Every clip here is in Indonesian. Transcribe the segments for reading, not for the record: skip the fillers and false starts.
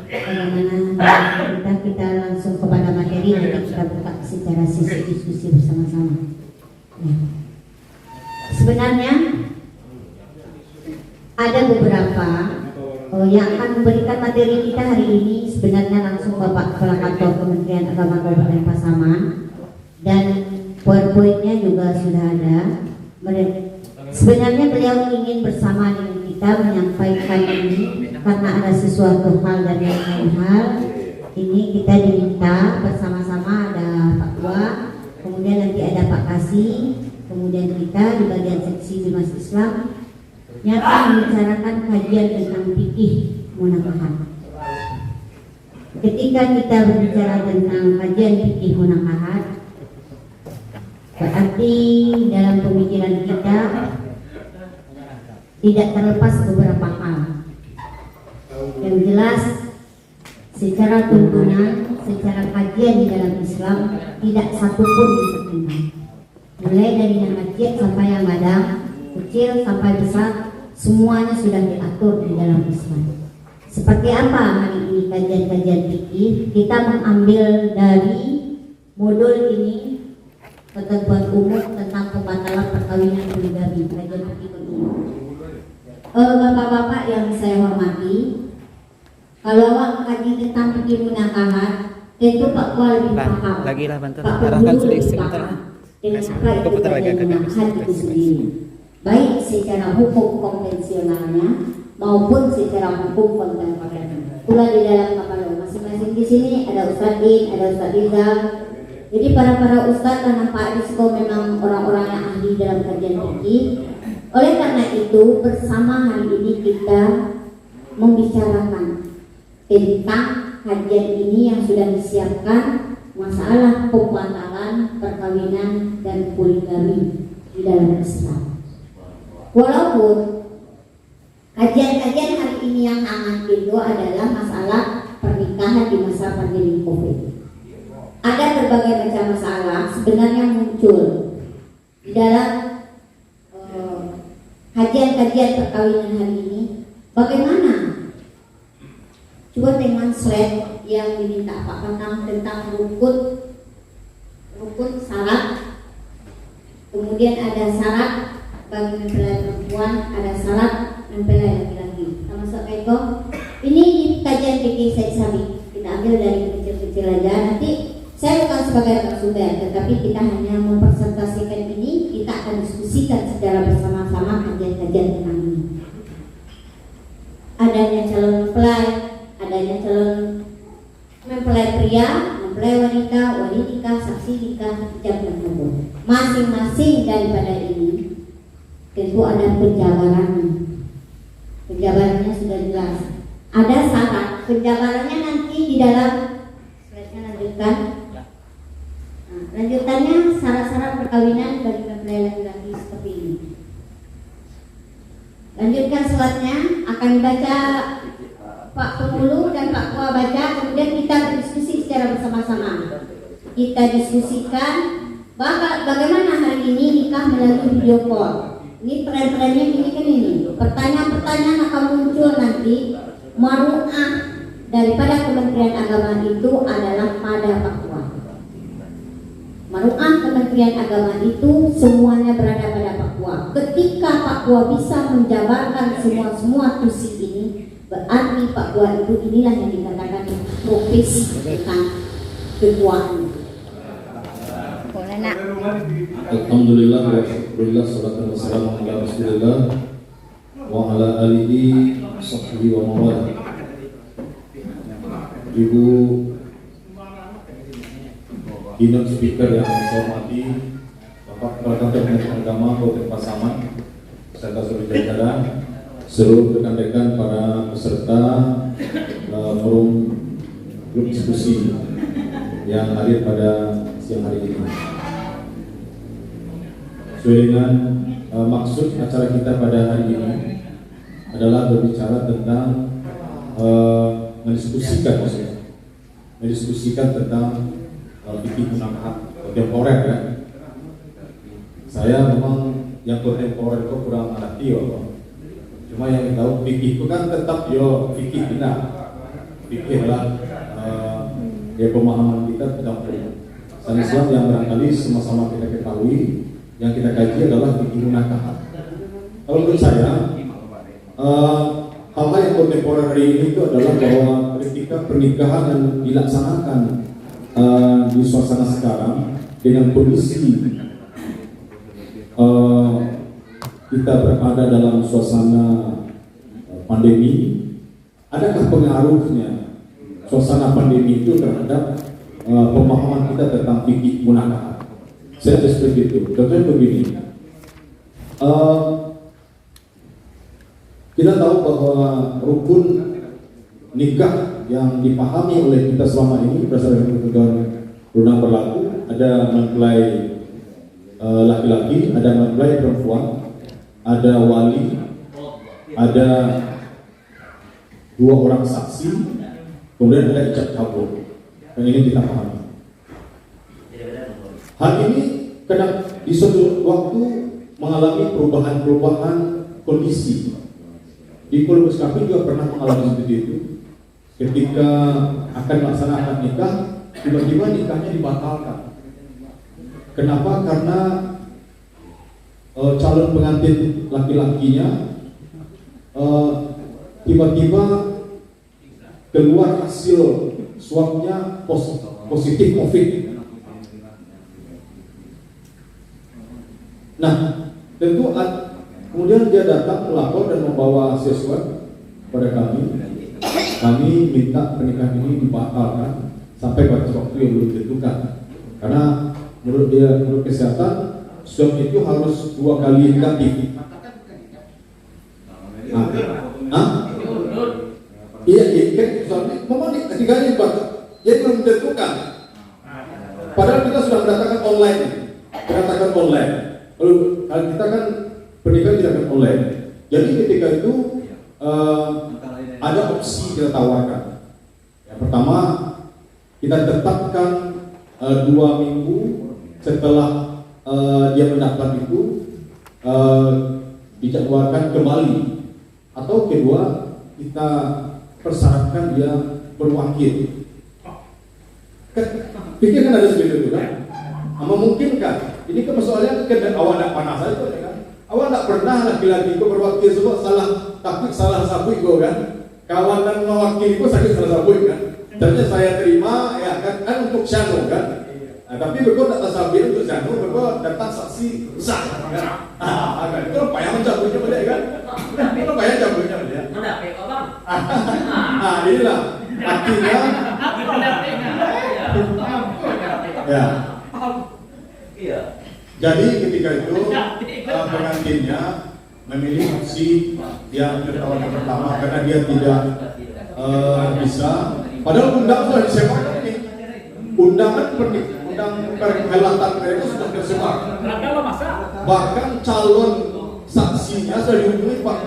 bagaimana kita langsung kepada materi, nanti kita buka secara sesi diskusi bersama-sama. Ya. Sebenarnya ada beberapa yang akan memberikan materi kita hari ini. Sebenarnya langsung Bapak Kepala Kantor Kementerian Agama Kabupaten Pasaman, dan PowerPoint-nya juga sudah ada. Sebenarnya beliau ingin bersama dengan kita menyampaikan ini karena ada sesuatu hal dan yang lain hal. Ini kita diminta bersama-sama, ada Pak Tua, kemudian nanti ada Pak Kasih, kemudian kita di bagian seksi Bimas Islam yang akan membicarakan kajian tentang fikih munakahat. Ketika kita berbicara tentang kajian fikih munakahat, berarti dalam pemikiran kita tidak terlepas beberapa hal. Yang jelas, secara tuntunan, secara kajian di dalam Islam tidak satupun dipertimbangkan. Mulai dari yang kecil sampai yang badang, kecil sampai besar, semuanya sudah diatur di dalam Islam. Seperti apa hari ini kajian-kajian fikih? Kita mengambil dari modul ini ketentuan umum tentang pembatalan perkawinan poligami, kajian fikih ini. Bapak-bapak yang saya hormati, kalau awak kaji tentang fikih munakahat, tentu Pak Kuala lebih paham. Lagi lah bantu. Pak Arahkan Guru lebih sebentar. paham dengan apa itu Komputer lagi kajian munakahat itu sendiri, baik secara hukum konvensionalnya maupun secara hukum kontemporer. Pula di dalam kapal masing-masing di sini ada Ustadz Din, ada Ustadz Rizal. Jadi para Ustadz dan Pak Rizko memang orang-orang yang ahli dalam kajian fikih. Oleh karena itu bersama hari ini kita membicarakan tentang kajian ini yang sudah disiapkan, masalah pembatalan perkawinan dan poligami di dalam Islam. Walaupun kajian-kajian hari ini yang hangat itu adalah masalah pernikahan di masa pandemi COVID. Ada berbagai macam masalah sebenarnya muncul di dalam kajian-kajian perkawinan hari ini. Bagaimana? Coba dengan slide yang diminta Pak Kanang tentang rukun syarat. Kemudian ada syarat bagi mempelai perempuan, ada syarat mempelai laki-laki. Termasuk itu. Ini di kajian fikih Said Sabiq. Kita ambil dari kecil-kecil aja. Nanti saya bukan sebagai narasumber, tetapi kita hanya mempresentasikan ini. Kita akan diskusikan secara bersama-sama kajian-kajian tentang ini. Adanya calon mempelai, adanya calon mempelai pria, mempelai wanita, wali nikah, saksi nikah, ijab dan kabul. Masing-masing daripada ini tentu ada penjabarannya. Penjabarannya sudah jelas. Ada syarat. Penjabarannya nanti di dalam slide-nya lanjutkan. Nah, lanjutannya syarat-syarat perkawinan bagi mempelai laki-laki seperti ini. Lanjutkan slide-nya akan dibaca Pak Pemulu dan Pak Kua baca, kemudian kita berdiskusi secara bersama-sama. Kita diskusikan bagaimana hari ini nikah melalui video call. Ini tren-trennya ini kan ini. Pertanyaan-pertanyaan akan muncul nanti. Maru'ah daripada Kementerian Agama itu adalah pada Pak Kua. Maru'ah Kementerian Agama itu semuanya berada pada Pak Kua. Ketika Pak Kua bisa menjabarkan semua tusi ini, berarti Pak Kua itu inilah yang dikatakan profesi tentang kekuatan. Boleh nak? Alhamdulillah salatu wassalamu ala Rasulillah wa ala alihi sahbihi wa mawala. Ibu Dinam Speaker yang saya hormati, Bapak Kepala Kantor Kementerian Agama Kabupaten Pasaman beserta seluruh jajaran, seluruh rekan-rekan para peserta forum grup diskusi yang hadir pada siang hari ini. Sesuai dengan maksud acara kita pada hari ini adalah berbicara tentang mendiskusikan tentang fikih munakahat kontemporer kan. Saya memang yang kontemporer itu kurang ngerti ya. Cuma yang tahu fikih itu kan tetap yo fikih benar. fikih adalah ya pemahaman kita tentang hukum Islam yang barangkali sama-sama kita ketahui, yang kita kaji adalah fikih munakahat. Kalau menurut saya hal-hal yang kontemporer hari ini itu adalah bahwa ketika pernikahan yang dilaksanakan di suasana sekarang dengan kondisi kita berada dalam suasana pandemi, adakah pengaruhnya suasana pandemi itu terhadap pemahaman kita tentang fikih munakahat? Saya seperti itu. Contohnya begini, kita tahu bahwa rukun nikah yang dipahami oleh kita selama ini berdasarkan ketentuan undang berlaku, ada mempelai laki-laki, ada mempelai perempuan, ada wali, ada 2 orang saksi, kemudian ada ijab kabul. Dan ini kita pahami. Hal ini kadang di suatu waktu mengalami perubahan-perubahan kondisi. Di Pulau Kami juga pernah mengalami seperti itu. Ketika akan melaksanakan nikah, tiba-tiba nikahnya dibatalkan. Kenapa? Karena calon pengantin laki-lakinya tiba-tiba keluar hasil swabnya positif COVID. Nah, tentu kemudian dia datang melapor dan membawa hasil swab pada kami. Kami minta pernikahan ini dibatalkan sampai batas waktu yang belum ditentukan. Karena menurut kesehatan, swab itu harus 2 kali negatif. Iya, kan soalnya memang ketiga kali dibatalkan. Jadi belum ditentukan. Padahal kita sudah mendaftarkan online. Kalau kita kan pernikahan tidak akan online. Jadi ketika itu ada opsi kita tawarkan. Yang pertama, kita tetapkan 2 minggu setelah dia mendaftar itu dijadwalkan kembali. Atau kedua, kita persyaratkan dia berwakil. Pikir kan ada seperti itu kan? Memungkinkan. Ini kan soalnya awal tidak panas saja kan? Awal tidak pernah laki-laki itu berwakil sebab salah sabuk itu kan? Kawan dan mewakili itu sakit salah sabuk kan? Ternyata saya terima ya kan untuk syanu kan? Nah, tapi berikut data sabuk untuk syanu, berikut datang saksi sah kan? Itu payah mencabutnya boleh kan? Itu payah cabutnya boleh. Inilah artinya. Ya. Jadi ketika itu pengantinnya memilih opsi yang ditawarkan pertama karena dia tidak bisa. Padahal undang sudah disebar ini. Undangan perhelatan mereka sudah tersebar. Bahkan calon saksinya sudah dihubungi Pak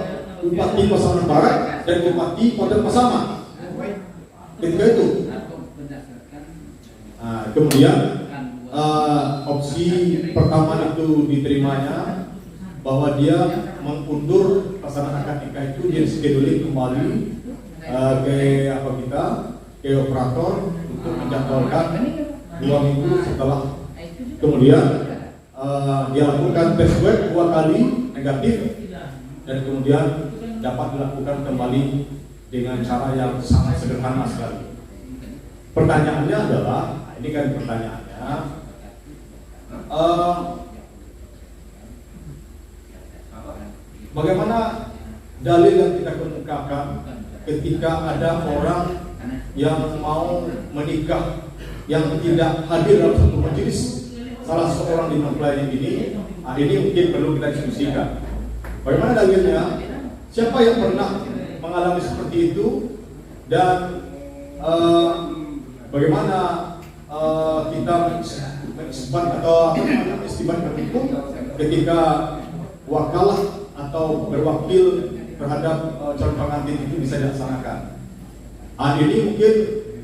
Bupati Pasaman Barat dan Bupati Padang Pasaman. Ketika itu. Kemudian opsi pertama itu diterimanya bahwa dia mengundur pelaksanaan akad nikah itu dia scheduling kembali ke operator untuk menjadwalkan 2 minggu setelah. Kemudian dia lakukan tes swab 2 kali negatif dan kemudian dapat dilakukan kembali dengan cara yang sangat sederhana sekali. Pertanyaannya adalah, ini kan pertanyaannya, bagaimana dalil yang kita kemukakan ketika ada orang yang mau menikah yang tidak hadir dalam satu majelis salah seorang di mempelai ini mungkin perlu kita diskusikan. Bagaimana dalilnya? Siapa yang pernah mengalami seperti itu dan bagaimana kita mengisbat atau istibat hukum ketika wakalah atau berwakil terhadap calon pengantin itu bisa dilaksanakan. Ini mungkin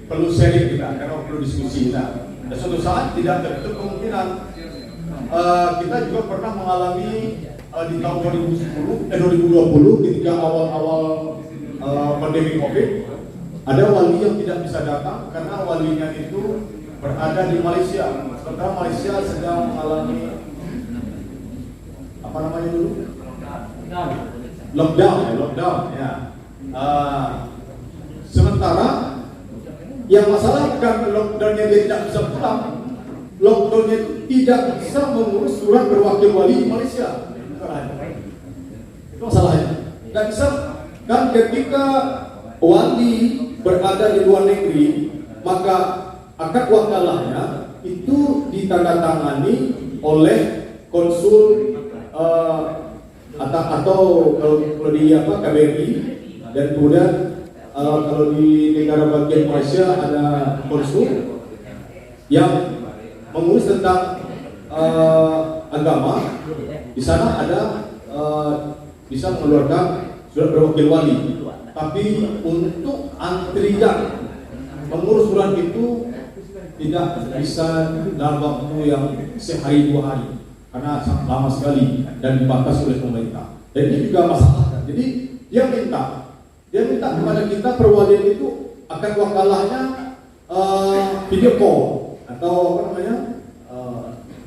perlu sharing kita karena perlu diskusi kita. Dan suatu saat tidak tertutup kemungkinan kita juga pernah mengalami di tahun 2020 ketika awal-awal pandemi COVID, ada wali yang tidak bisa datang karena walinya itu berada di Malaysia. Sementara Malaysia sedang mengalami apa namanya dulu? Lockdown ya. Sementara yang masalah bukan lockdownnya dia tidak bisa pulang, lockdownnya itu tidak bisa mengurus surat berwakil wali di Malaysia. Itu masalahnya. Tidak bisa kan ketika wali berada di luar negeri, maka akad wakalahnya itu ditandatangani oleh konsul atau kalau di KBRI, dan kemudian kalau di negara bagian Malaysia ada konsul yang mengurus tentang agama. Di sana ada bisa mengeluarkan surat berwakil wali. Tapi untuk antrian mengurus surat itu tidak bisa dalam waktu yang sehari 2 hari, karena lama sekali dan dibatasi oleh pemerintah. Dan ini juga masalah. Jadi dia minta kepada kita perwalian itu akan wakalahnya video call atau apa namanya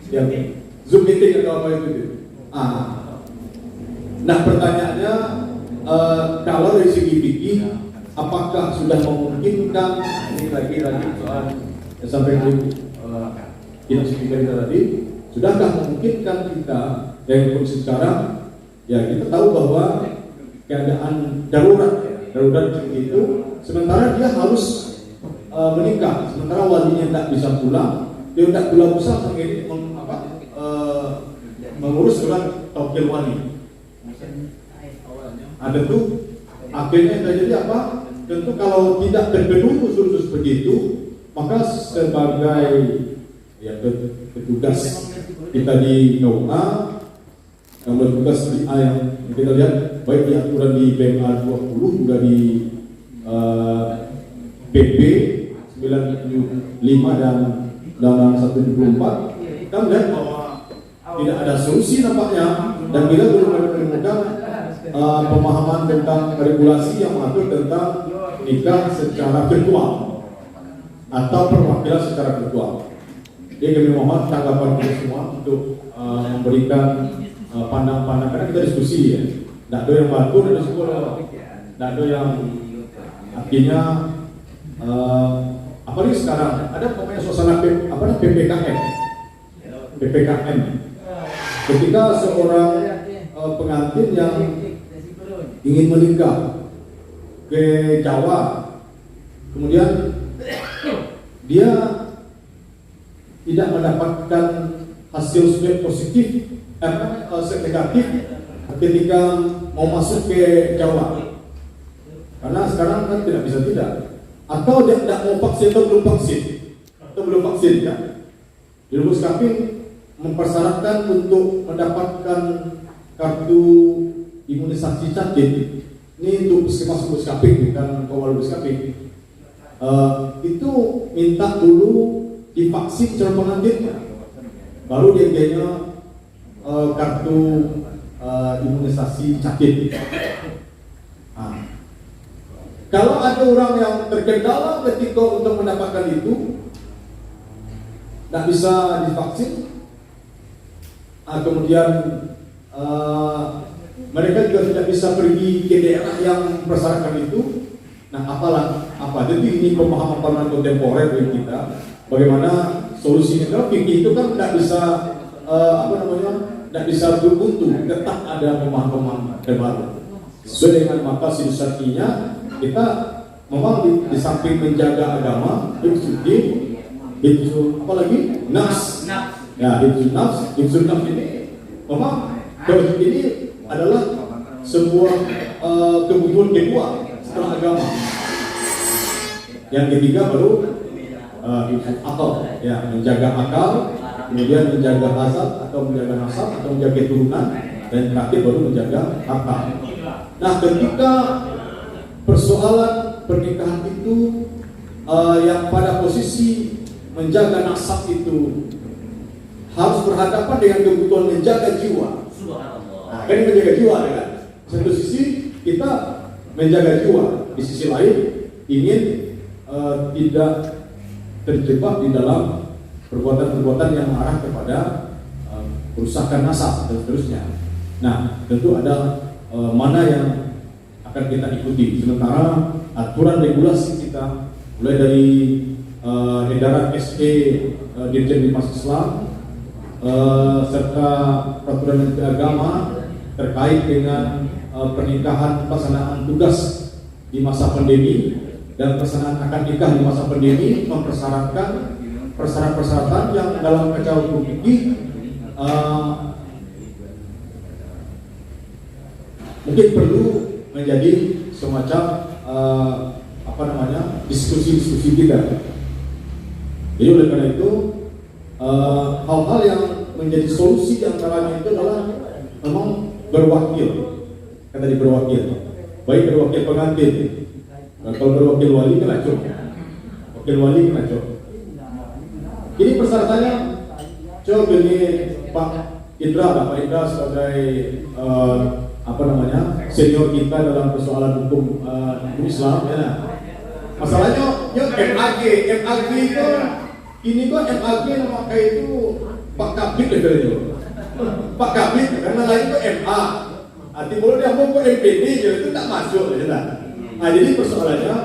yang Zoom meeting atau apa itu. Nah pertanyaannya, kalau dari segi fikih, apakah sudah memungkinkan, ini lagi soal yang sampai kita sebutkan tadi, sudahkah memungkinkan kita yang kondisi sekarang, ya kita tahu bahwa keadaan darurat seperti itu, sementara dia harus menikah, sementara walinya tidak bisa pulang, dia tidak pulang bisa mengurus surat tauqil wali. Tentu akhirnya terjadi apa? Tentu kalau tidak terpenuhi unsur-unsur seperti itu, maka sebagai petugas kita di KUA, yang bertugas di A yang kita lihat baik di aturan di PMA 20 juga di PP 975 dan Undang-Undang 174, kita melihat bahwa tidak ada solusi nampaknya, dan kita belum menemukan pemahaman tentang regulasi yang mengatur tentang nikah secara virtual atau perwakilan secara virtual. Jadi kami mohon tanggapan kita semua untuk memberikan pandang-pandang, karena kita diskusi ya. Tidak ada yang baru dari sekolah, tidak ada yang artinya apalagi sekarang ada pokoknya suasana PPKM. Ketika seorang pengantin yang ingin menikah ke Jawa, kemudian dia tidak mendapatkan hasil swab positif, swab negatif ketika mau masuk ke Jawa, karena sekarang kan tidak bisa atau dia tidak mau vaksin atau belum vaksin ya. Di Lubus Kaping mempersyaratkan untuk mendapatkan kartu imunisasi cacing. Ini untuk puskesmas Lubus Kaping, bukan Kawal Lubus Kaping. Itu minta dulu divaksin calon pengantinnya, baru dia kartu imunisasi cacing. Kalau ada orang yang terkendala ketika untuk mendapatkan itu, tidak bisa divaksin, kemudian mereka juga tidak bisa pergi ke daerah yang mempersyaratkan itu. Nah, jadi ini pemahaman pemahaman kontemporer bagi kita. Bagaimana solusinya? Kalau fikih itu kan tidak bisa tidak bisa berbuntu, tetap ada pemahaman baru. Sesuai dengan maka syar'inya, kita memang di samping menjaga agama, apalagi nafs. Ya, nafs ini memang ini adalah sebuah kebutuhan kedua setelah agama. Yang ketiga baru akal, ya, menjaga akal, kemudian menjaga hasad atau menjaga nasab atau menjaga keturunan, dan terakhir baru menjaga harta. Nah, ketika persoalan pernikahan itu yang pada posisi menjaga nasab itu harus berhadapan dengan kebutuhan menjaga jiwa. Nah, kan menjaga jiwa kan? Satu sisi kita menjaga jiwa, di sisi lain ingin tidak terjebak di dalam perbuatan-perbuatan yang mengarah kepada kerusakan nasab dan seterusnya. Nah, tentu ada mana yang akan kita ikuti. Sementara aturan regulasi kita mulai dari edaran SE Dirjen Bimas Islam serta peraturan Menteri Agama terkait dengan pernikahan pelaksanaan tugas di masa pandemi dan pelaksanaan akad nikah di masa pandemi mempersyaratkan persyaratan yang dalam kaca hukum fikih mungkin perlu menjadi semacam diskusi-diskusi kita. Jadi oleh karena itu hal-hal yang menjadi solusi diantaranya itu adalah memang berwakil, kan tadi berwakil, baik berwakil pengantin. Nah, kalau berwakil wali kan acung, wakil wali kan acung. Ini persyaratannya, coba ini Pak Indra sebagai senior kita dalam persoalan hukum Islam ya. Masalahnya MAG itu ini kok MAG nama kayak itu Pak Kabit itu. Pak Kabit karena lain itu MA. Arti boleh dia mau ke MPD itu tak masuk ya. Nah, jadi persoalannya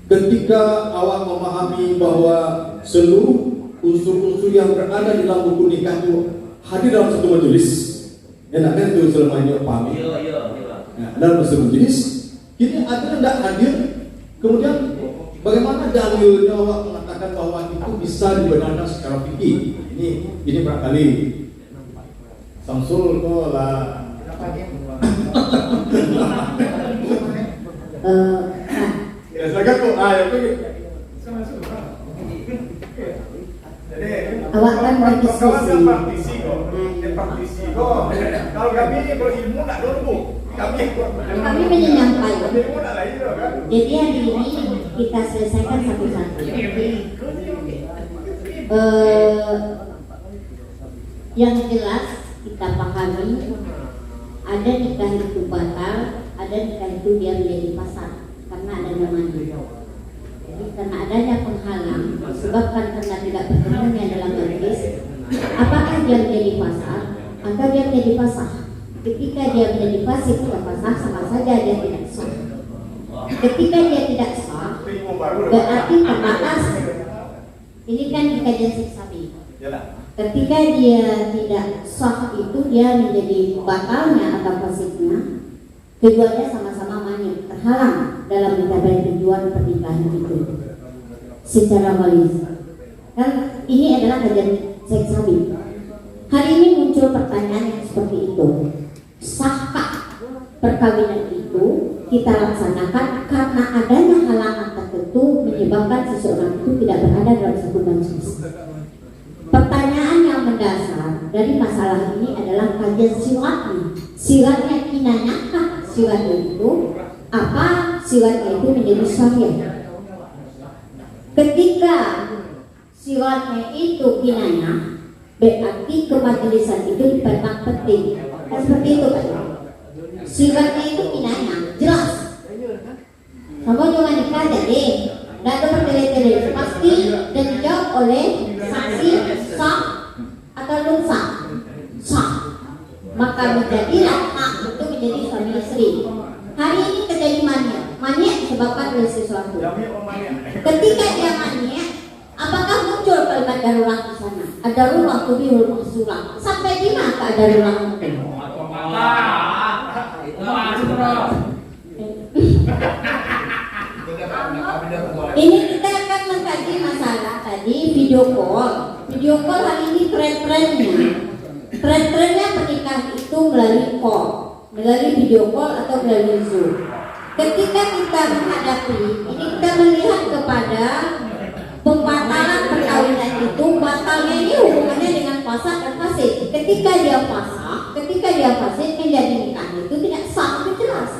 ketika awak memahami bahwa seluruh unsur-unsur yang berada di dalam buku nikah itu hadir dalam satu majelis, ya kan itu selama ini pahami. Nah, dalam satu majelis, kini ada tidak hadir, kemudian bagaimana dalilnya awak mengatakan bahwa itu bisa dibenarkan secara fikih? Ini barangkali Samsul kok lah. Ya silakan kok. Awak kan berdiskusi. Kalau kami berilmu nak dulu. Kami menyampaikan. Jadi hari ini kita selesaikan satu-satu. Yang jelas kita pahami ada nikah itu batal, ada nikah itu dia menjadi pasar karena adanya mandi. Jadi karena adanya penghalang disebabkan karena tidak berkenan dalam majelis, apakah dia menjadi pasar atau dia menjadi pasah? Ketika dia menjadi fasik atau pasah sama saja dia tidak sah. Ketika dia tidak sah, berarti terbatas. Ini kan di kajian siksabi. Ketika dia tidak sah itu dia menjadi batalnya atau fasiknya. Keduanya sama-sama mani terhalang dalam mencapai tujuan pernikahan itu secara walis. Dan ini adalah kajian siksabi. Hari ini muncul pertanyaan yang seperti itu. Sahkah perkawinan itu kita laksanakan karena adanya halangan tertentu menyebabkan seseorang itu tidak berada dalam satu majelis? Pertanyaan yang mendasar dari masalah ini adalah kajian siwatnya. Siwatnya kinayakah siwatnya itu? Apa siwatnya itu menjadi sahih? Ketika siwatnya itu kinayah, berarti kemajelisan itu dipandang penting. Seperti itu kan? Siwatnya itu kinayah, jelas. Kamu jangan nikah jadi tidak ada bertele-tele, pasti dan dijawab oleh saksi sah atau belum sah. Sah. Maka menjadilah hak itu menjadi suami istri. Hari ini terjadi mania disebabkan oleh sesuatu. Ketika dia mania, apakah muncul kalimat darurat di sana? Ad-darurat tubihul mahzurat. Sampai di mana ad-darurat itu? Ini kita akan mengkaji masalah tadi video call. Video call hari ini tren-trennya pernikahan itu melalui call, melalui video call atau melalui Zoom. Ketika kita menghadapi ini, kita melihat kepada pembatalan perkawinan itu, batalnya ini hubungannya dengan fasad dan fasik. Ketika dia fasik menjadi nikah itu tidak sah, itu jelas.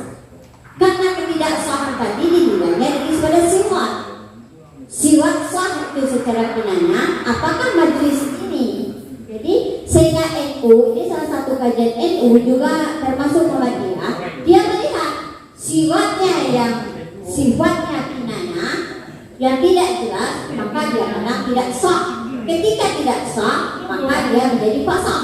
Karena ketidaksahan tadi dinilainya dari pada siwat. Siwat sah itu secara kinayah. Apakah majelis ini? Jadi sehingga NU ini salah satu kajian NU juga termasuk Muhammadiyah, dia sifatnya kinaya yang tidak jelas, maka dia kadang tidak sah. Ketika tidak sah, maka dia menjadi fasad.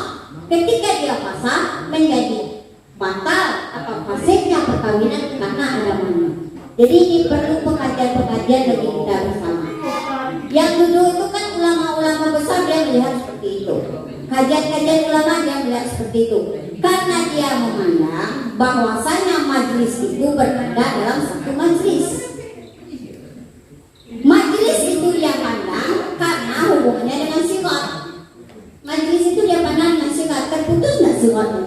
Ketika dia fasad, menjadi batal atau fasidnya perkawinan karena ada mani. Jadi ini perlu pengajian-pengajian bagi kita bersama. Yang dulu itu kan ulama-ulama besar dia melihat seperti itu. Kajian-kajian ulama dia melihat seperti itu. Karena dia memandang bahwasanya majelis itu berada dalam satu majelis. Majelis itu dia pandang karena hubungannya dengan sifat. Majelis itu dia pandang dengan sifat. Terputus nggak sifatnya?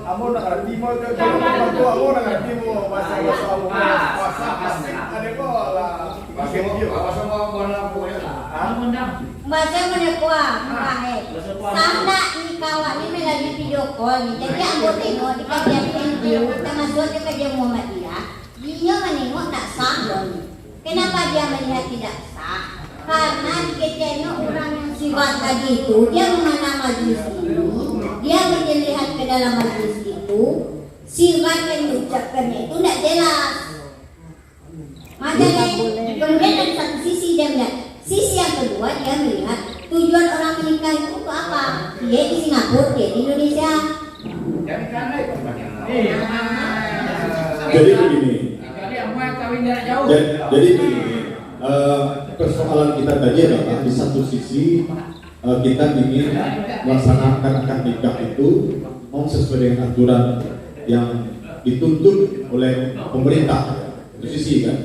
Amo nak ngerti mo ke amo nak ngerti mo bahasa amo bahasa ada ko lah bahasa mo bahasa mo mana po ya Bahasa mana kuah Sanda ni kawan ni melalui video call ni. Jadi aku tengok di kajian video termasuk di kajian Muhammadiyah. Dia menengok tak sah ni. Kenapa dia melihat tidak sah? Karena kita orang yang sifat tadi itu dia memandang majelis ini. Dia melihat ke dalam majelis itu, sifat yang diucapkannya itu tidak jelas. Makanya kemudian dari satu sisi dia melihat, sisi yang kedua dia melihat tujuan orang menikah itu untuk apa? Dia di Singapura, dia di Indonesia. Jadi begini. Jadi begini. Persoalan kita tadi adalah di satu sisi kita ingin melaksanakan akad nikah itu mau sesuai dengan aturan yang dituntut oleh pemerintah. Itu sisi kan.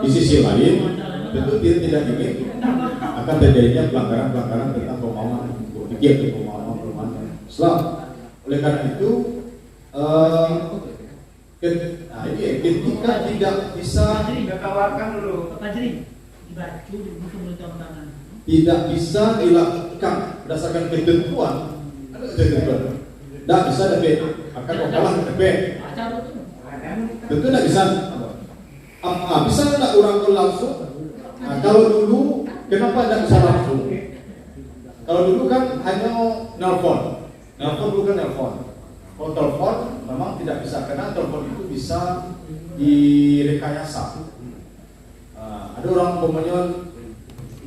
Di sisi lain tentu kita tidak ingin akan terjadinya pelanggaran-pelanggaran tentang pemahaman fikih, pemahaman Islam. Oleh karena itu ketika tidak bisa tawarkan dulu tidak bisa dilakukan berdasarkan ketentuan, tidak bisa DP akan kalah DP, tentu tidak bisa. Bisa tidak orang langsung? Nah, kalau dulu kenapa tidak bisa langsung? Kalau dulu kan hanya nelpon bukan nelpon. Kalau telepon memang tidak bisa karena telepon itu bisa direkayasa. Ada orang pemenyon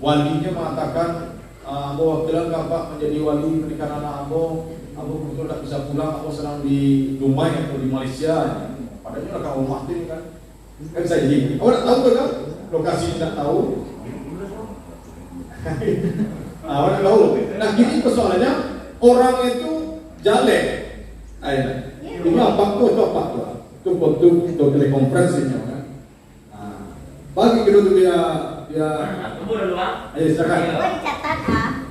walinya mengatakan, "Ambo bilang Bapak menjadi wali pernikahan anak Ambo betul tidak bisa pulang, Ambo sedang di Dubai atau di Malaysia." Padahal orang rumah ini kan bisa jadi. Awak tak tahu kan? Lokasi tidak tahu. Awak tahu. Nah, gini persoalannya orang itu jalek. Ini apa tuh? Itu untuk telekonferensi kan. Bagi kedua dia ayo silakan. Dicatat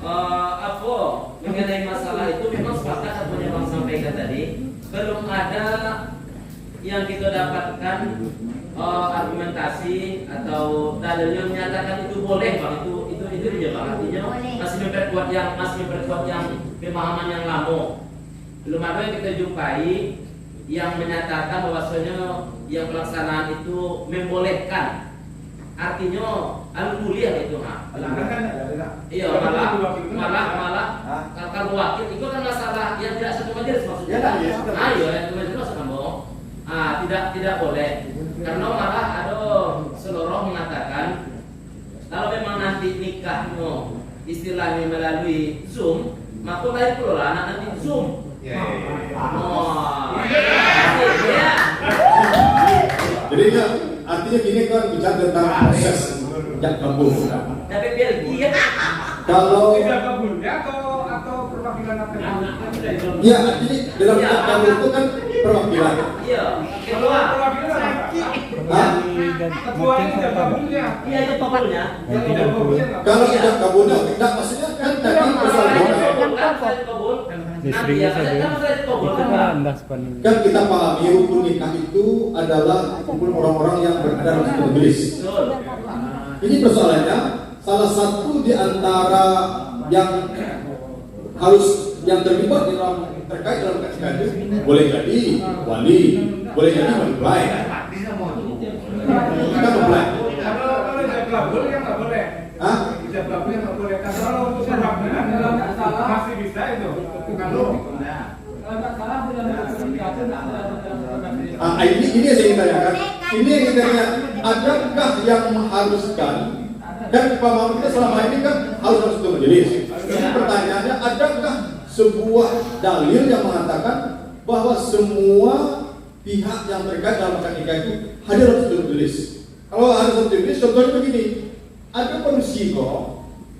Apa mengenai masalah itu memang sepakat apa yang Bang sampaikan tadi, belum ada yang kita dapatkan argumentasi atau dalil yang menyatakan itu boleh Bang, itu dia Bang. Artinya masih memperkuat yang pemahaman yang lama. Belum ada yang kita jumpai yang menyatakan bahwasanya yang pelaksanaan itu membolehkan. Artinya alhamdulillah itu iya malah kalau wakil itu kan masalah yang tidak satu majelis maksudnya. Ayo itu majelis maksudnya tidak boleh karena malah ada seluruh mengatakan kalau memang nanti nikahnya istilahnya melalui Zoom maka lain pula anak nanti Zoom. Jadi artinya gini kan bicara tentang proses jak kabul. Tapi biar dia Kalau atau perwakilan apa? ya artinya dalam jak kabul itu kan perwakilan. iya kedua Ketua ini kabulnya. iya itu pokoknya Kalau jak kabulnya tidak maksudnya kan tadi persoalannya kan kita pahami rukun nikah itu adalah kumpul orang-orang yang berada dalam satu majelis. Ini persoalannya salah satu di antara yang harus yang terlibat di dalam terkait dalam nikah itu boleh jadi wali, boleh jadi mempelai. Kita mempelai. Kalau ijab kabul yang nggak boleh. Ijab kabul yang nggak boleh. Kalau untuk perwakilan masih bisa itu. Kalau nggak salah dalam pernikahan Ini yang saya ingin tanyakan. Ini yang ingin tanya. Adakah yang mengharuskan dan pemahaman kita selama ini kan harus itu majelis. Jadi pertanyaannya, adakah sebuah dalil yang mengatakan bahwa semua pihak yang terkait dalam akad nikah itu hadir harus majelis? Kalau harus majelis, contohnya begini, ada penusiko,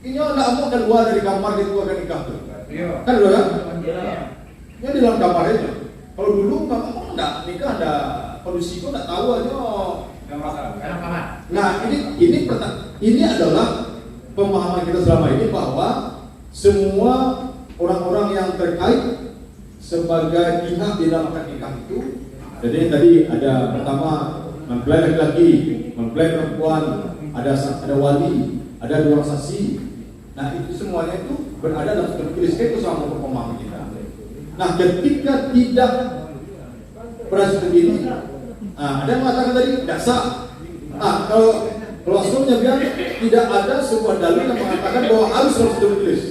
ini anak mau keluar dari kamar dia keluar nikah tuh, kan dulu kan? Ini di dalam kamar aja. Kalau dulu memang enggak nikah ada penusiko enggak tahu aja. Nah ini adalah pemahaman kita selama ini bahwa semua orang-orang yang terkait sebagai pihak di dalam akad nikah itu, jadi tadi ada pertama mempelai laki-laki, mempelai perempuan, ada wali, ada dua saksi. Nah itu semuanya itu berada dalam satu tulis itu sama pemahaman kita. Nah ketika tidak berada seperti ini, ada yang mengatakan tadi tidak sah. Kalau asalnya biar tidak ada sebuah dalil yang mengatakan bahwa harus tertulis,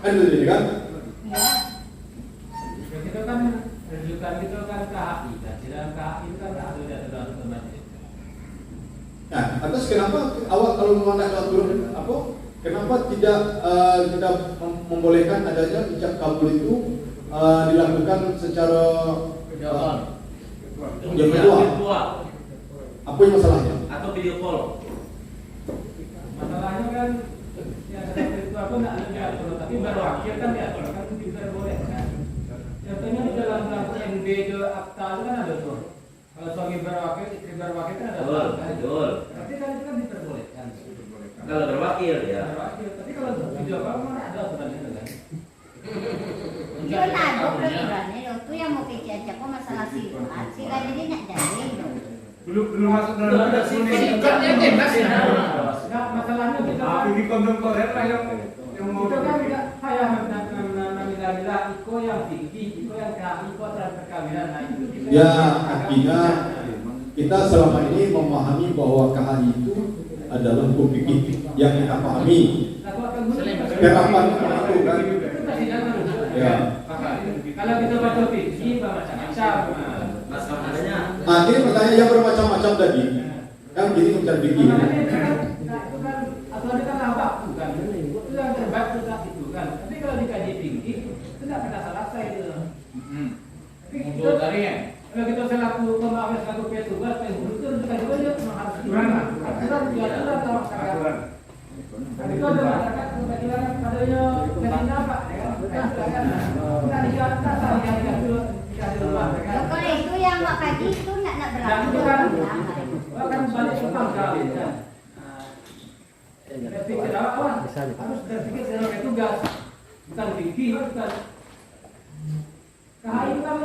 kan itu kan? Itu kan rujukan itu kan KHI, dan di dalam KHI itu kan ada dalam majelis. Nah, atas kenapa awak kalau mengatakan aturan apa? Kenapa tidak kita membolehkan adanya ijab kabul itu dilakukan secara virtual. Apa yang masalahnya? Atau video call. Masalahnya kan ya dalam itu aku nggak ada diatur, tapi baru akhir kan diatur kan itu diperbolehkan. Contohnya di dalam NB itu akta itu kan ada tuh. Kalau suami berwakil, istri berwakil kan ada. Betul. Tapi kan itu kan diperbolehkan. Kalau berwakil ya. Berwakil. Tapi kalau video call mana ada aturannya kan? Itu ada peraturannya loh, tuh yang mau kecil kok masalah sifat, sih kan jadi nak dalil loh. Belum masuk dalam Sikatnya jelas ya. Nah, masalahnya kita di kondom koret lah yang mau itu kan enggak saya menamila iko yang tinggi, iko yang kami, iko terhadap perkawinan. Nah, itu kita Ya artinya kita selama ini memahami bahwa KHI itu adalah hukum fikih yang kita pahami. Penerapan itu kan. Ya. Kalau kita baca fikih macam-macam. Masalahnya. Ini pertanyaan yang bermacam-macam tadi. Kan gini urusan fikih. Aturan kan nampak bukan. Itu yang terbaik sudah itu kan. Tapi kalau dikaji fikih itu tidak pernah selesai itu. Kalau kita selaku pemahaman selaku petugas penghulu itu kita juga harus aturan sama masyarakat. Itu ada masyarakat kebetulan padanya kesinnya apa? Kita dikata saya yang dulu dikasih rumah. Kalau itu yang mak kaji itu nak berlaku. Kan balik utang kali kan. Berpikir awal harus berpikir sebagai tugas, bukan fikih, bukan. KHI itu kan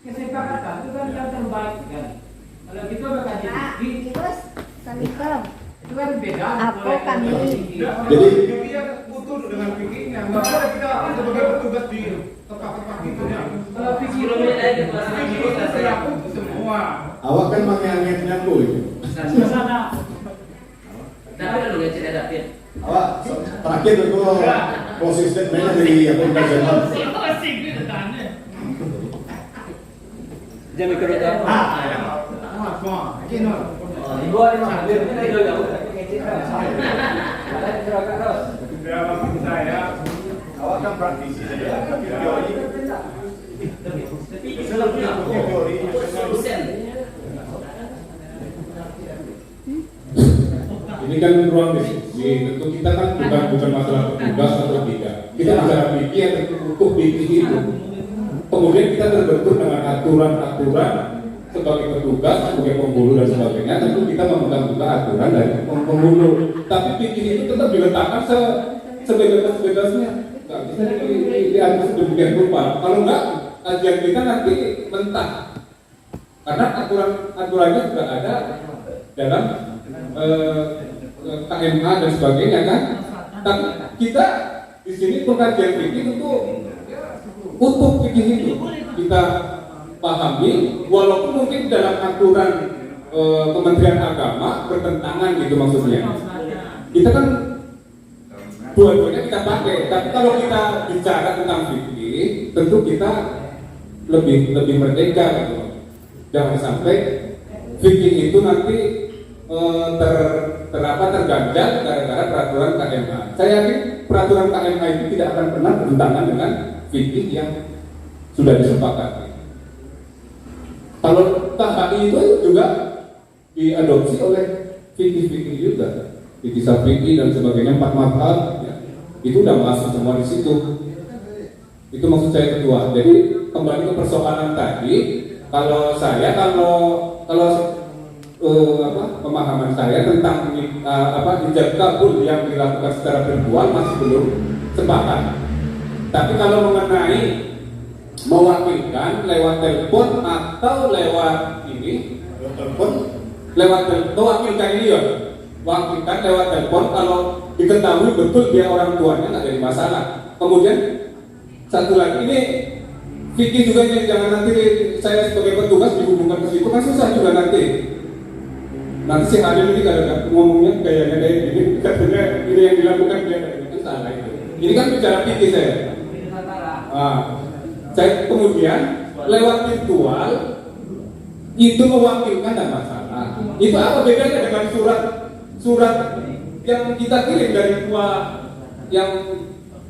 kesepakatan itu kan yang terbaik kan. Kalau kita berkaji fikih, Terus Assalamualaikum. itu kan beda. Apa kami? Jadi dia utuh dengan fikihnya. Maka kita sebagai petugas di tempat-tempat itu ya. Kalau fikih Sebelum ini lagi Fikih itu berlaku semua. awak kan mengingatnya aku itu. Tapi ada lu yang cerita David. Awak terakhir itu closing statementnya dari apa internasional. Jangan mikir itu. Ibu ada hampir itu jauh. Saya Awak kan praktisi saja. Teori. Tapi Islamnya dosen. Ini kan ruang diskusi. Tentu kita kan bukan masalah petugas atau tidak. Kita bicara fikih atau hukum fikih itu. Kemudian kita terbentur dengan aturan-aturan sebagai petugas, sebagai penghulu dan sebagainya. Tentu kita memegang juga aturan dari penghulu. Tapi fikih itu tetap diletakkan sebebas-bebasnya. Nggak bisa diatur sedemikian rupa. Kalau enggak, kajian kita nanti mentah. Karena aturannya sudah ada dalam KMH dan sebagainya kan. Tapi kita di sini pengkajian fikih itu utuh fikih itu kita pahami, walaupun mungkin dalam aturan Kementerian Agama bertentangan gitu maksudnya. Kita kan dua-duanya kita pakai, tapi kalau kita bicara tentang fikih, tentu kita lebih merdeka gitu. Jangan sampai fikih itu nanti terganjal gara-gara peraturan KMA. Saya yakin peraturan KMA itu tidak akan pernah bertentangan dengan fikih yang sudah disepakati. Kalau KHI itu juga diadopsi oleh fikih-fikih juga, fikih Syafi'i dan sebagainya, 4 mazhab ya. Itu udah masuk semua di situ. Itu maksud saya kedua. Jadi kembali ke persoalan tadi, kalau pemahaman saya tentang ijab kabul yang dilakukan secara virtual masih belum sepakat. Tapi kalau mengenai mewakilkan lewat telepon atau lewat ini, mewakilkan ini ya, wakilkan lewat telepon kalau diketahui betul dia orang tuanya nggak jadi masalah. Kemudian satu lagi ini fikih juga nih, jangan nanti saya sebagai petugas dihubungkan ke situ kan susah juga nanti si Adil ini kadang-kadang ngomongnya kayaknya kayak gini, katanya ini yang dilakukan dia itu salah itu. Ini kan bicara fikih saya. Saya kemudian lewat virtual itu mewakilkan dan masalah. Itu apa bedanya dengan surat yang kita kirim dari tua yang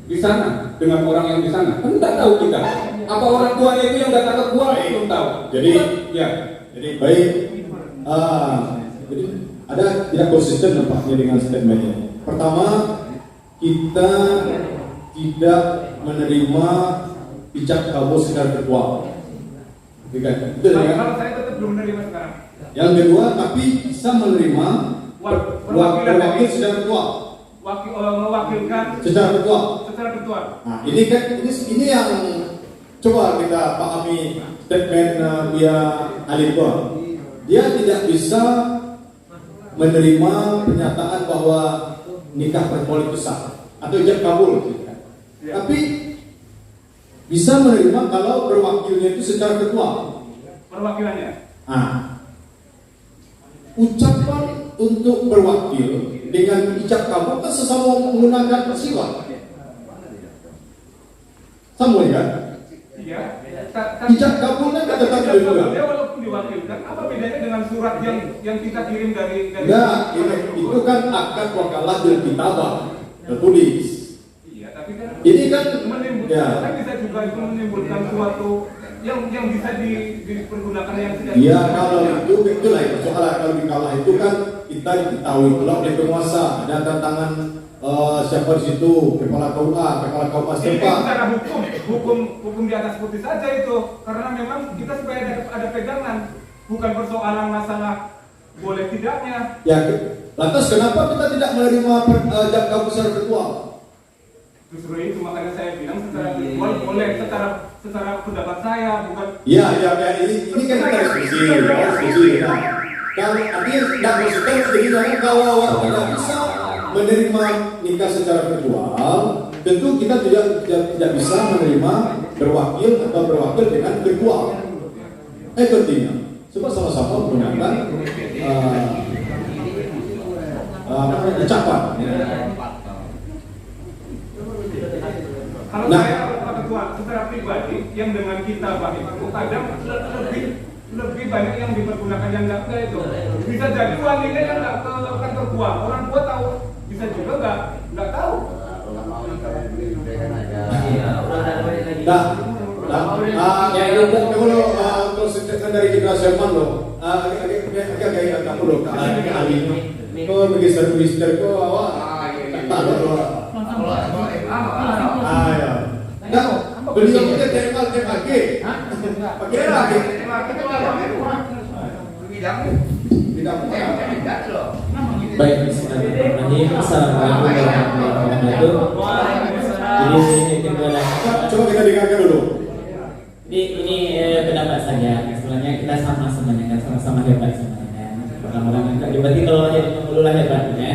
di sana dengan orang yang di sana? Kan tidak tahu kita. Apa orang tuanya itu yang datang ke gua belum tahu. Jadi baik. Jadi ada tidak konsisten nampaknya dengan statementnya. Pertama, kita tidak menerima ijab kabul secara virtual. Betul ya? Kalau saya tetap belum menerima sekarang. Yang kedua, tapi bisa menerima wakil secara virtual. Mewakilkan secara virtual. Nah, ini yang coba kita pahami statement dia Alibah. Dia tidak bisa menerima pernyataan bahwa nikah virtual itu sah atau ijab kabul, tapi bisa menerima kalau berwakilnya itu secara virtual. Perwakilannya. Ucapan untuk berwakil dengan ijab kabul kan sesama menggunakan persiwa. Sama ya? Iya. Ijab kabulnya kan tetap juga. Dia walaupun diwakilkan, apa bedanya dengan surat yang kita kirim dari Enggak, itu kan akad wakalah bil kitabah tertulis. Iya, tapi kan ini kan menimbulkan bisa juga itu menimbulkan suatu yang bisa dipergunakan yang tidak. Iya, kalau itulah itu soalnya kalau dikalah itu kan kita diketahui kalau oleh penguasa ada tantangan siapa di situ, kepala KUA setempat. Secara hukum di atas putih saja itu, karena memang kita supaya ada pegangan, bukan persoalan masalah boleh tidaknya. Ya, lantas kenapa kita tidak menerima ijab kabul secara virtual? Justru itu makanya saya bilang secara virtual boleh, secara pendapat saya bukan. Iya, ini kan kita diskusi. Kalau artinya tidak konsisten jadi kalau tidak bisa menerima nikah secara virtual, tentu kita tidak bisa menerima berwakil dengan virtual. Pentingnya, sebab sama-sama menggunakan ucapan. Kalau saya Pak Ketua secara pribadi yang dengan kita Pak itu kadang lebih banyak yang dipergunakan yang enggak itu. Bisa jadi walinya yang enggak ke kantor gua, orang gua tahu. Bisa juga enggak tahu. Kalau statement dari kita Sherman loh, agak kamu loh, ahli kok magister kok awak tak loh. Nah, beliau punya TMAG, pakai lagi. Baik, bismillahirrahmanirrahim. Assalamualaikum warahmatullahi wabarakatuh. Coba kita dengarkan dulu. Ini pendapat saya. Sebenarnya kita sama semuanya kan, sama-sama hebat sebenarnya. Orang-orang yang tak berarti kalau jadi pemululah hebatnya.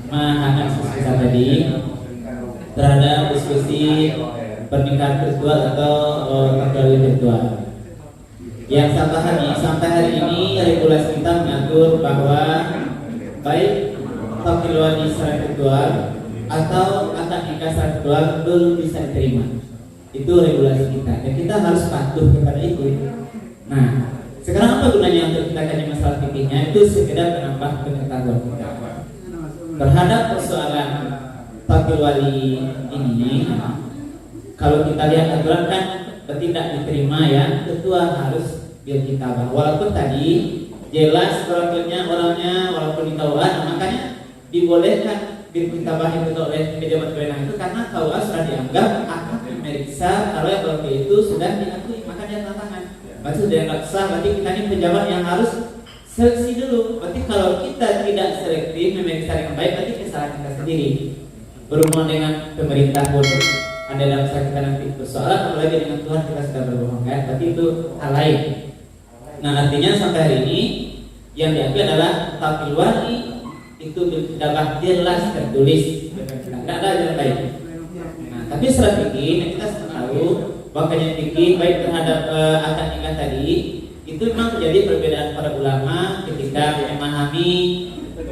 Hangat susah tadi terhadap diskusi pernikahan virtual atau perkawinan virtual. Yang sampai hari ini regulasi kita mengatur bahwa baik perkawinan secara virtual atau akad nikah secara virtual belum bisa diterima. Itu regulasi kita dan kita harus patuh kepada itu. Nah, sekarang apa gunanya untuk kita kaji masalah fikihnya? Itu sekedar menambah pengetahuan kita terhadap persoalan takdir wali ini. Kalau kita lihat aturan kan tidak diterima ya, ketua harus berkitabah. Walaupun tadi jelas orangnya walaupun di KUA, makanya dibolehkan berkitabah itu oleh pejabat kewenangan itu karena KUA sudah dianggap akan memeriksa kalau yang itu sudah diakui, makanya tantangan. Berarti sudah dianggap sah, berarti kita ini pejabat yang harus seleksi dulu. Berarti kalau kita tidak selektif memeriksa dengan baik, berarti kesalahan kita sendiri. Berhubungan dengan pemerintah pun ada dalam kita nanti persoalan, apalagi dengan Tuhan kita sudah berbohong kan, berarti itu hal lain. Nah artinya sampai hari ini yang diambil adalah takdir wali itu sudah jelas tertulis, tidak ada jalan lain. Nah tapi secara fikih kita tahu bahwa fikih baik terhadap akad nikah tadi itu memang terjadi perbedaan para ulama ketika memahami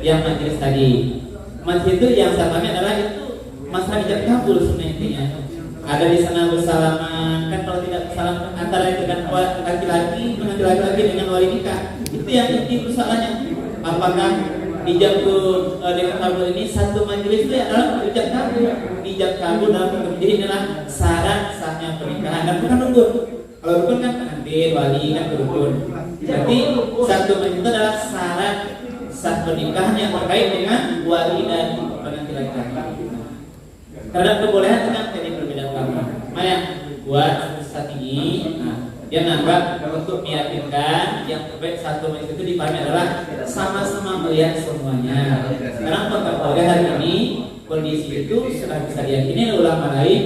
yang majelis tadi. Majelis itu yang saya pahami adalah itu masalah ijab kabul sebenarnya. Ada di sana bersalaman, kan kalau tidak bersalaman antara dengan laki-laki dengan wali nikah, itu yang inti persoalannya. Apakah ijab dengan kabul ini satu majelis itu adalah ijab kabul? Ijab kabul dalam hukum jadi adalah syarat sahnya pernikahan dan bukan rukun. Kalau rukun kan pengantin, wali kan rukun. Jadi satu majelis itu adalah syarat sah pernikahan yang terkait dengan wali dan pengantin laki-laki. Terhadap kebolehan kan jadi perbedaan ulama. Makanya buat saat ini, dia menganggap untuk meyakinkan yang terbaik satu majelis itu dipahami adalah sama-sama melihat semuanya. Karena pada hari ini kondisi itu sudah bisa diyakini oleh ulama lain.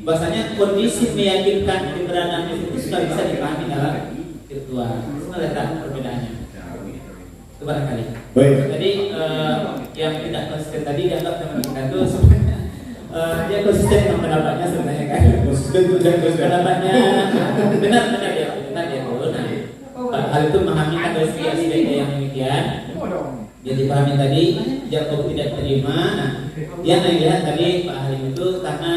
Bahasanya kondisi meyakinkan keberadaan itu sudah bisa dipahami dalam ketua. Sebenarnya tak perbedaannya. Itu barangkali. Baik. Jadi yang tidak konsisten tadi dianggap teman kita itu sebenarnya dia konsisten dengan pendapatnya sebenarnya kan. Konsisten Pendapatnya benar dia tuh. Nah, hal itu memahami ada aspek yang demikian. Jadi pahami tadi Jakob tidak terima. Nah, dia melihat tadi Pak Halim itu karena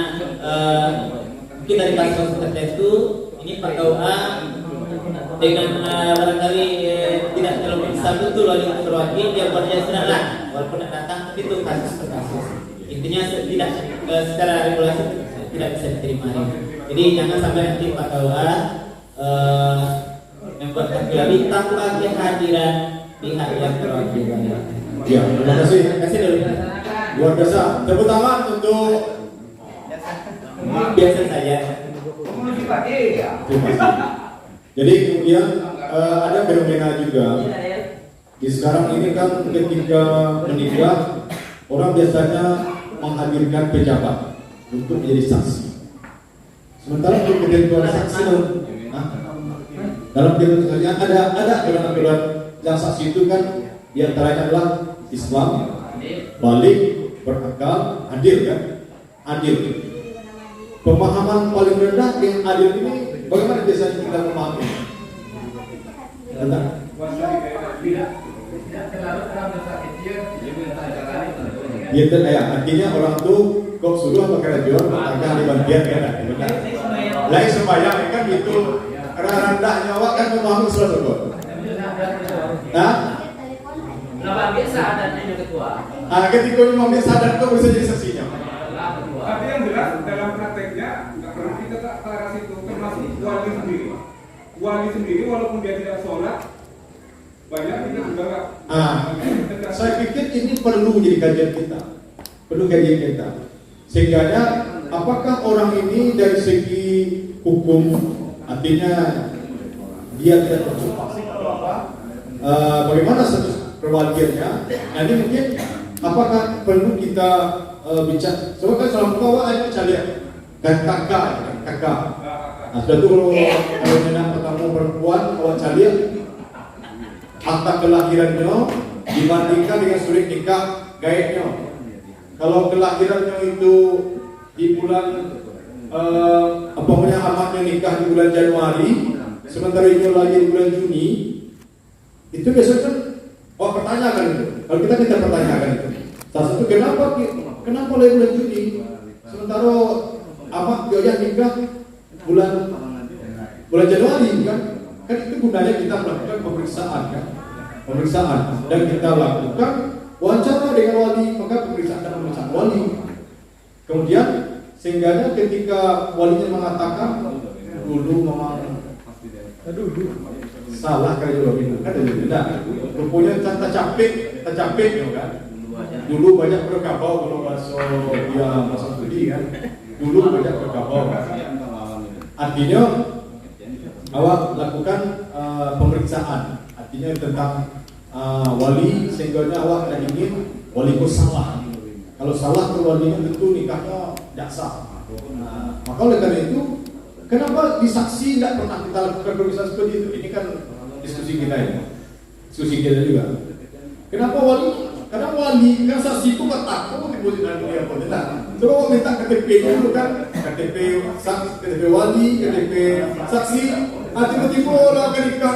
mungkin dari kasus tertentu ini Pak KUA dengan barangkali tidak terlalu besar betul wali terwakil dia berjaya senang walaupun tidak datang, tapi itu kasus per kasus. Intinya tidak secara regulasi tidak bisa diterima. Jadi jangan sampai nanti Pak KUA membuat lagi tanpa kehadiran pihak yang terwakil. Ya, terima kasih. Terima kasih dulu. Luar biasa. Tepuk tangan untuk Biasa saja. terima kasih. Jadi kemudian ada fenomena juga. Di sekarang ini kan ketika menikah orang biasanya menghadirkan pejabat untuk menjadi saksi. Sementara untuk ketentuan saksi dalam ketentuan ada aturan yang saksi itu kan diantaranya adalah Islam, balik, berakal, adil kan? Adil. Pemahaman paling rendah yang adil ini bagaimana biasanya kita memahami? Ya, artinya orang tuh kok suruh pakai jual maka dibagian kan? Lain sembahyang kan itu rendah nyawa kan memahami sesuatu kok. Nah, biasa adanya ketua. Ketika memahami sadar itu bisa jadi saksinya. Tapi yang jelas dalam prakteknya nggak pernah kita ke arah situ, termasuk wali sendiri. Wali sendiri walaupun dia tidak sholat, banyak kita juga nggak. Saya pikir ini perlu jadi kajian kita, sehingga apakah orang ini dari segi hukum artinya dia tidak tersumpah bagaimana status perwaliannya. Nanti mungkin apakah perlu kita bicara. Sebab kan selama kawan ada cari dan kakak. Nah, sudah tu kalau menang pertama perempuan kawan cari akta kelahirannya dibandingkan dengan surat nikah gaibnya. Kalau kelahirannya itu di bulan amatnya nikah di bulan Januari, sementara itu lagi di bulan Juni, itu biasanya kan pertanyakan itu. Kalau kita pertanyakan itu. Salah satu kenapa oleh bulan Juni sementara amat jodoh nikah bulan Januari kan itu gunanya kita melakukan pemeriksaan kan, dan kita lakukan wawancara dengan wali, maka pemeriksaan wali. Kemudian sehingga ketika walinya mengatakan dulu memang salah kali dulu kan tidak, rupanya tak capek kan. Dulu banyak berkabau kalau bahasa studi kan. Dulu banyak berkabau. Artinya awak lakukan pemeriksaan, artinya tentang wali, sehingga awak tidak ingin wali itu salah. Kalau salah ke walinya tentu nikahnya tidak sah. Maka oleh karena itu, kenapa di saksi tidak pernah kita lakukan pemeriksaan seperti itu? Ini kan diskusi kita ini, diskusi kita juga. Kenapa wali? Karena wali, kan saksi itu nggak takut diposisi dan dia pun tidak. Coba minta KTP dulu kan, KTP wali, KTP saksi. Tiba-tiba orang akan nikah,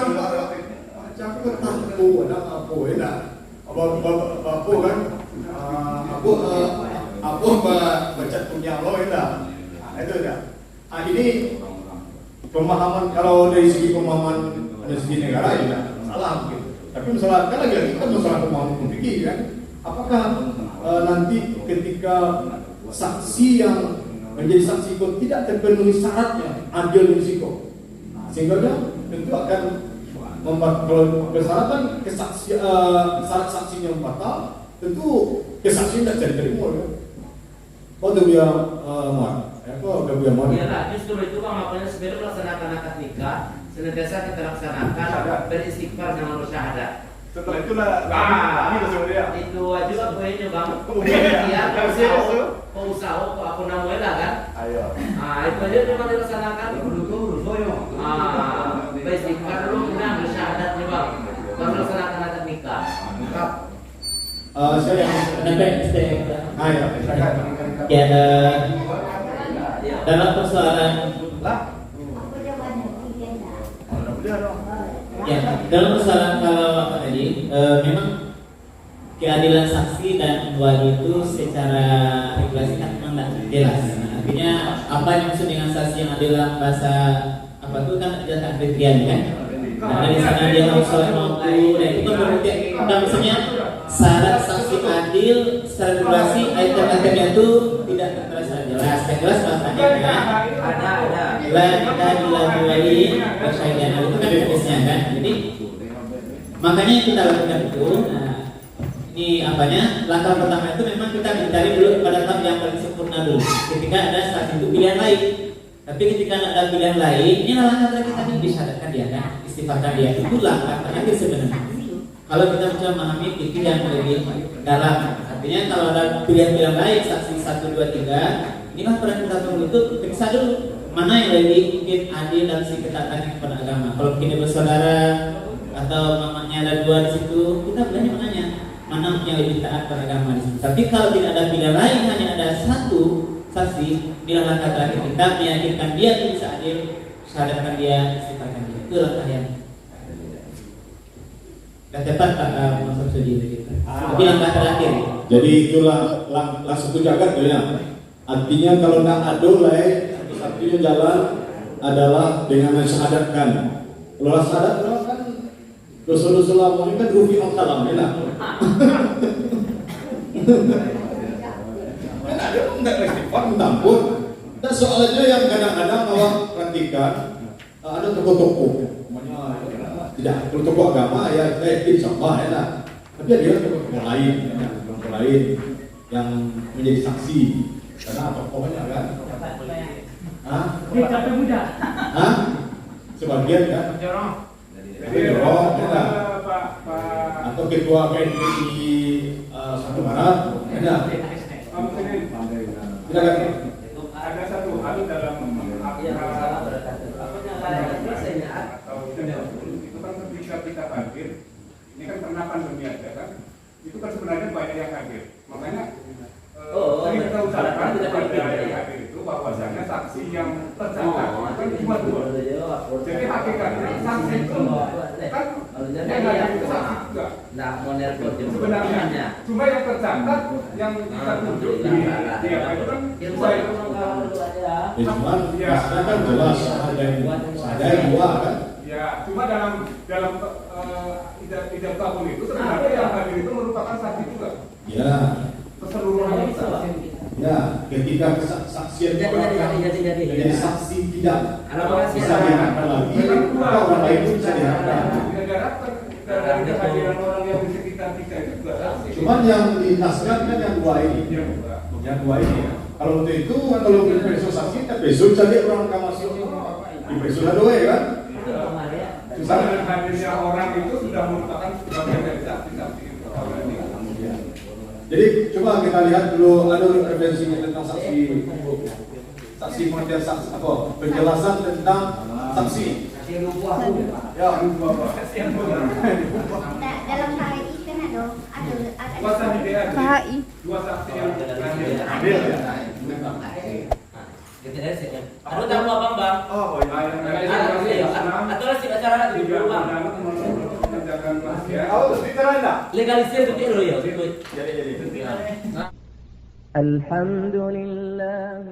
cakap takut, ada apa? Enak, apa kan? Apa baca punya Allah enak. Itu dah. Ini pemahaman, kalau dari segi pemahaman dari segi negara ya salah gitu. Tapi masalah kan lagi kita masalah pemahaman fikih kan. Apakah nanti ketika saksi yang menjadi saksi itu tidak terpenuhi syaratnya adil dan risiko, sehingga tentu akan kalau persyaratan kesaksian syarat saksinya batal, tentu kesaksian tidak jadi terima kan. Oh tu dia Iyalah, justru itu kan makanya sebelum melaksanakan akad nikah senantiasa kita laksanakan beristighfar dengan bersyahadat. Setelah itulah itu wajib apa ini bang? Kemudian kau usaha aku namanya kan? Ayo. Itu aja cuma dilaksanakan. Beristighfar dulu kemudian bersyahadat nih bang. Baru laksanakan akad nikah. Saya dalam persoalan dalam persoalan kalau apa tadi memang keadilan saksi dan wali itu secara regulasi kan memang tidak jelas. Artinya apa yang maksud dengan saksi yang adil dalam bahasa apa itu kan ada kriteria kan. Nah di sana dia harus mampu dan itu kan berarti kita misalnya syarat saksi adil secara regulasi item-itemnya itu tidak tertera secara jelas. Yang jelas bahasanya ada wali persyahidan itu kan jenisnya kan. Jadi makanya yang kita lakukan itu, nah ini apanya? Langkah pertama itu memang kita mencari dulu pada tahap yang paling sempurna dulu. Ketika ada saat itu pilihan lain, tapi ketika ada pilihan lain, ini langkah terakhir tadi disyaratkan dia kan, istighfarkan dia. Itu langkah terakhir sebenarnya. Kalau kita mencoba memahami fikih yang lebih dalam, artinya kalau ada pilihan-pilihan lain, saksi 1, 2, 3, inilah peran kita perlu itu periksa dulu mana yang lebih mungkin adil dan si ketataannya kepada agama. Kalau mungkin bersaudara atau mamanya ada 2 di situ, kita berani menanya mana yang lebih taat pada agama di situ. Tapi kalau tidak ada pilihan lain, hanya ada 1 saksi, bila langkah terakhir kita meyakinkan dia bisa adil, syahadatkan dia, istighfarkan dia. Itu langkah yang dan tepat masuk sendiri kita. Tapi langkah terakhir. Jadi itulah langsung jagat ya. Artinya kalau nak adil satu-satunya jalan adalah dengan mensyahadatkan. Kalau syahadat kan dosa-dosa lama ini kan rufi al-kalam ya. Kan ada enggak istighfar mencampur. Dan soalnya yang kadang-kadang awak perhatikan ada toko-toko. Tidak, kalau tokoh agama ya insya Allah ya lah. Tapi ada tokoh lain yang menjadi saksi karena tokohnya kan. Kita muda. Sebagian kan. Jadi atau ketua PNPI Sumatera Barat ada. Tidak kan? Ada satu hal dalam kita hadir, ini kan karena pandemi aja kan, itu kan sebenarnya banyak yang hadir, makanya sering kita usahakan kepada yang hadir itu bahwasanya saksi yang tercatat kan cuma 2. Jadi hakikatnya saksi itu kan Kalau yang jadi ada ya, itu saksi juga. nah mau nelpon Sebenarnya, cuma yang tercatat yang kita tunjuk di apa itu kan dua itu. Ya, cuman maksudnya kan jelas ada yang dua kan. Ya, cuma dalam ijab kabul itu sebenarnya yang hadir itu merupakan saksi juga. Ya, Keseluruhan itu. ya, ketika kesaksian jadi saksi tidak bisa diharapkan lagi, maka orang lain pun bisa diharapkan. Tidak diharapkan dari kehadiran orang yang di sekitar kita itu juga saksi. Cuman yang dinaskan kan yang dua ini. Yang dua ini ya. Kalau untuk itu, kalau besok saksi, kan besok jadi orang kamasuk di besok ada ya kan? Cuma dengan hadirnya orang itu sudah merupakan bagian dari saksi-saksi itu. Jadi coba kita lihat dulu ada referensinya tentang saksi pengertian saksi apa penjelasan tentang saksi. Ya, Dalam HI kan ada Kuasa di DAD, dua saksi yang hadir ya. Aku tahu apa bang? Oh, Atau nasib acara di dulu bang. menjaga rahasia. Oh, diterangin dah. Legalisir itu dulu ya. Jadi. الحمد لله